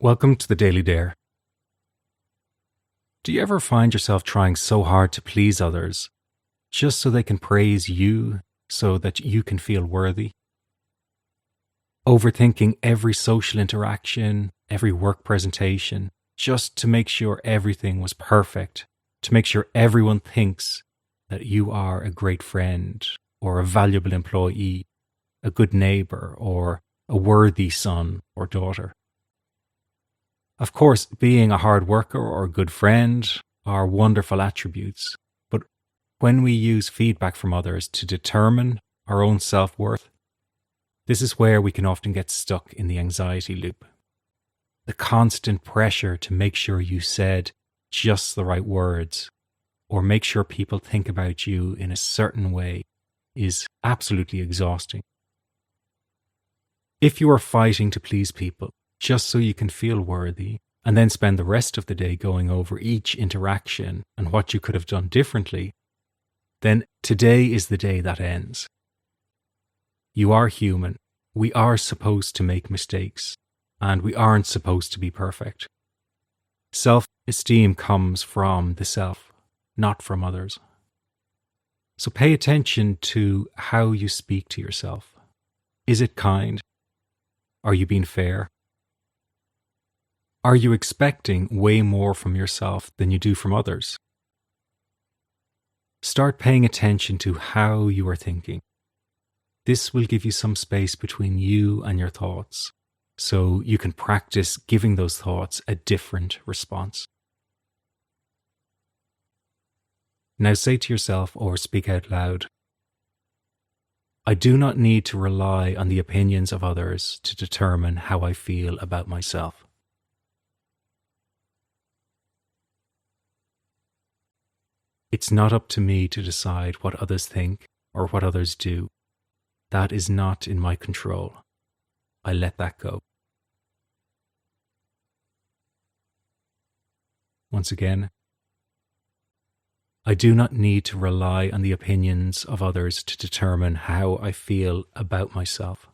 Welcome to the Daily Dare. Do you ever find yourself trying so hard to please others just so they can praise you so that you can feel worthy? Overthinking every social interaction, every work presentation, just to make sure everything was perfect, to make sure everyone thinks that you are a great friend or a valuable employee, a good neighbor, or a worthy son or daughter. Of course, being a hard worker or a good friend are wonderful attributes, but when we use feedback from others to determine our own self-worth, this is where we can often get stuck in the anxiety loop. The constant pressure to make sure you said just the right words or make sure people think about you in a certain way is absolutely exhausting. If you are fighting to please people just so you can feel worthy and then spend the rest of the day going over each interaction and what you could have done differently, then today is the day that ends. You are human. We are supposed to make mistakes, and we aren't supposed to be perfect. Self-esteem comes from the self, not from others. So pay attention to how you speak to yourself. Is it kind? Are you being fair? Are you expecting way more from yourself than you do from others? Start paying attention to how you are thinking. This will give you some space between you and your thoughts, so you can practice giving those thoughts a different response. Now say to yourself or speak out loud, I do not need to rely on the opinions of others to determine how I feel about myself. It's not up to me to decide what others think or what others do. That is not in my control. I let that go. Once again, I do not need to rely on the opinions of others to determine how I feel about myself.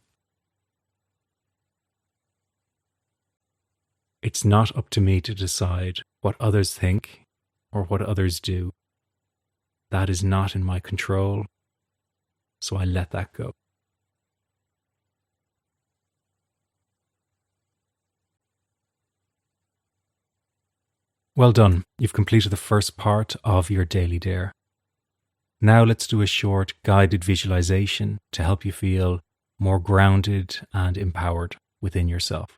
It's not up to me to decide what others think or what others do. That is not in my control, so I let that go. Well done, you've completed the first part of your Daily Dare. Now let's do a short guided visualization to help you feel more grounded and empowered within yourself.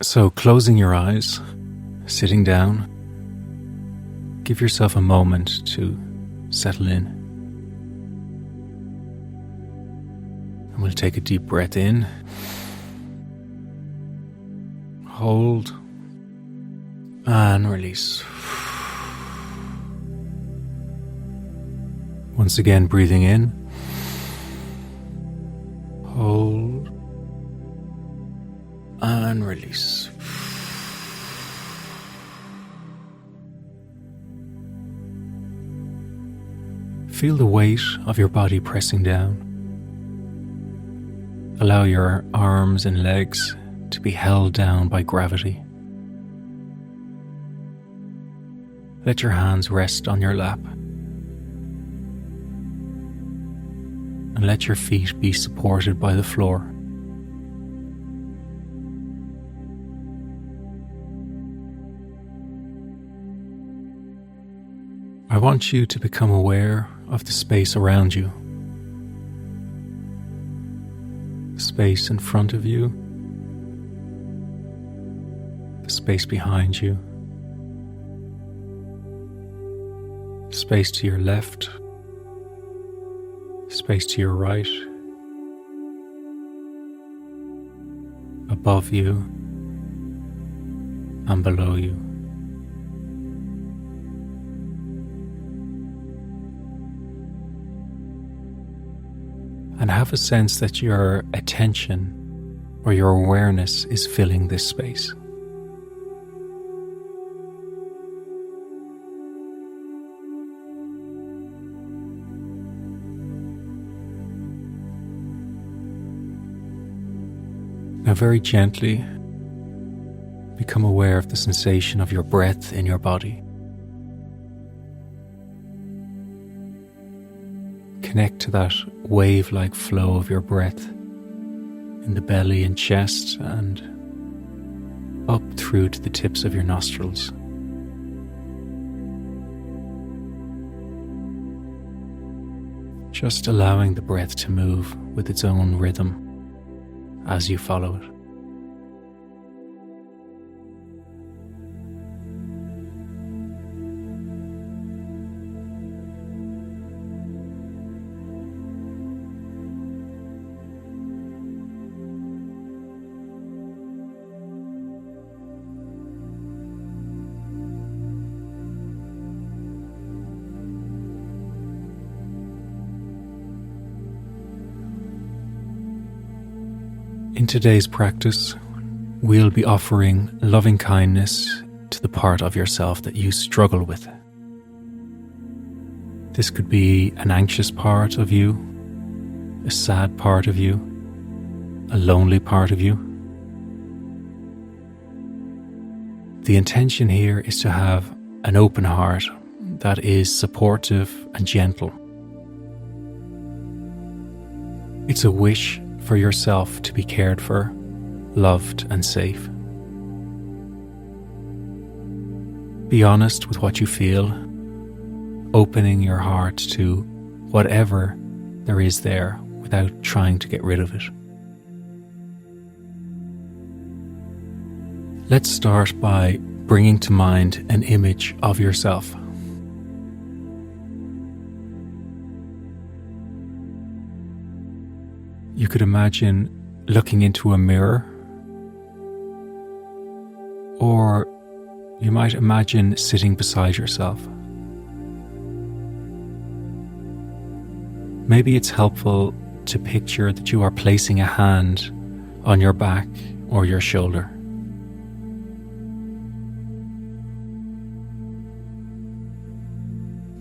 So closing your eyes, sitting down, give yourself a moment to settle in. And we'll take a deep breath in, hold, and release. Once again, breathing in, hold, and release. Feel the weight of your body pressing down. Allow your arms and legs to be held down by gravity. Let your hands rest on your lap. And let your feet be supported by the floor. I want you to become aware of the space around you. The space in front of you. The space behind you. Space to your left. Space to your right. Above you and below you. And have a sense that your attention or your awareness is filling this space. Now, very gently, become aware of the sensation of your breath in your body. Connect to that wave-like flow of your breath in the belly and chest and up through to the tips of your nostrils. Just allowing the breath to move with its own rhythm as you follow it. In today's practice, we'll be offering loving kindness to the part of yourself that you struggle with. This could be an anxious part of you, a sad part of you, a lonely part of you. The intention here is to have an open heart that is supportive and gentle. It's a wish for yourself to be cared for, loved and safe. Be honest with what you feel, opening your heart to whatever there is there without trying to get rid of it. Let's start by bringing to mind an image of yourself. You could imagine looking into a mirror, or you might imagine sitting beside yourself. Maybe it's helpful to picture that you are placing a hand on your back or your shoulder.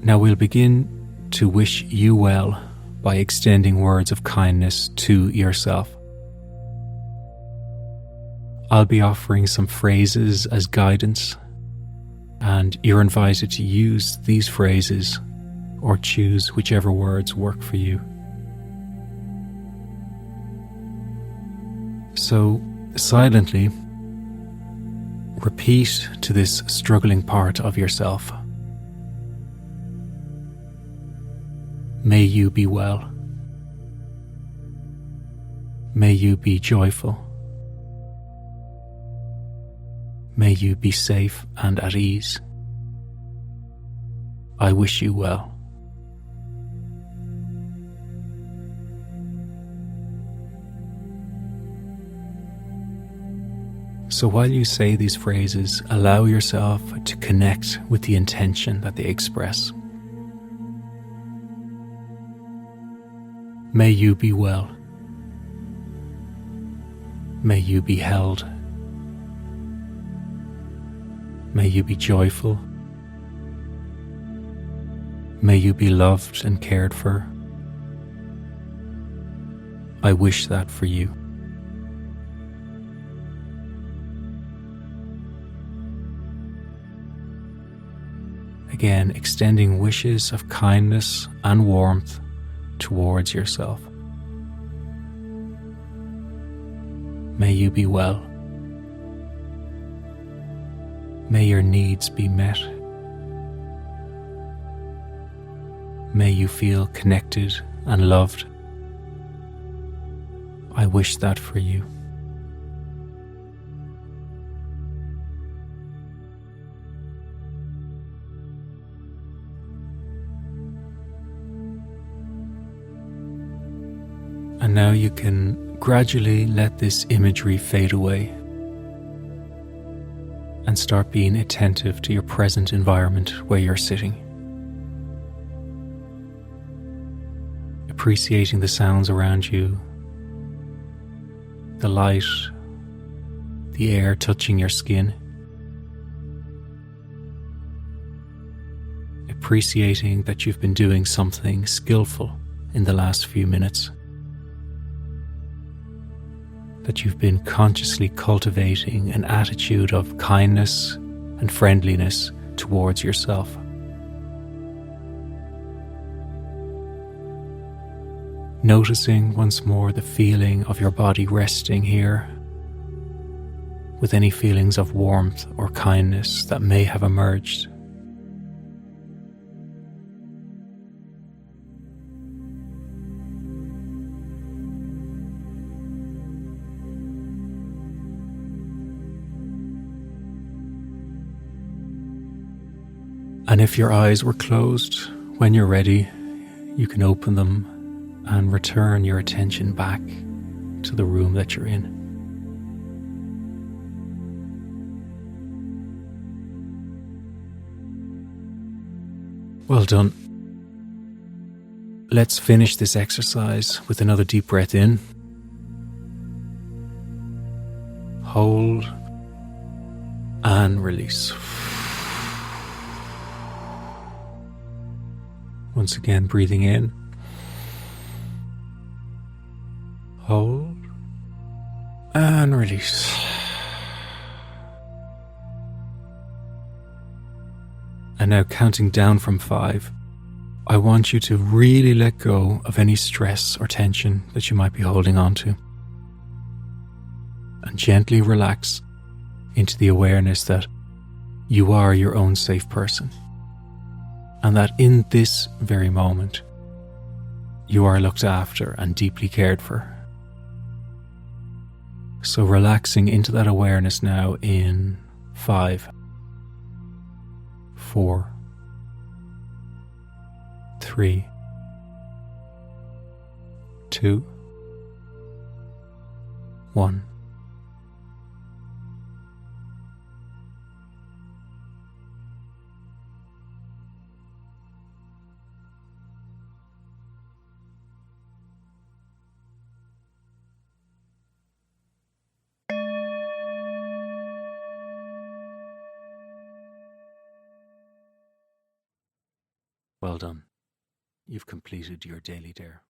Now we'll begin to wish you well by extending words of kindness to yourself. I'll be offering some phrases as guidance, and you're invited to use these phrases or choose whichever words work for you. So, silently, repeat to this struggling part of yourself. May you be well. May you be joyful. May you be safe and at ease. I wish you well. So while you say these phrases, allow yourself to connect with the intention that they express. May you be well. May you be held. May you be joyful. May you be loved and cared for. I wish that for you. Again, extending wishes of kindness and warmth towards yourself. May you be well. May your needs be met. May you feel connected and loved. I wish that for you. And now you can gradually let this imagery fade away and start being attentive to your present environment where you're sitting. Appreciating the sounds around you, the light, the air touching your skin. Appreciating that you've been doing something skillful in the last few minutes. that you've been consciously cultivating an attitude of kindness and friendliness towards yourself. Noticing once more the feeling of your body resting here, with any feelings of warmth or kindness that may have emerged. And if your eyes were closed, when you're ready, you can open them and return your attention back to the room that you're in. Well done. Let's finish this exercise with another deep breath in. Hold and release. Once again, breathing in. Hold and release. And now, counting down from 5, I want you to really let go of any stress or tension that you might be holding on to. And gently relax into the awareness that you are your own safe person. And that in this very moment, you are looked after and deeply cared for. So relaxing into that awareness now in 5, 4, 3, 2, 1. Well done. You've completed your daily dare.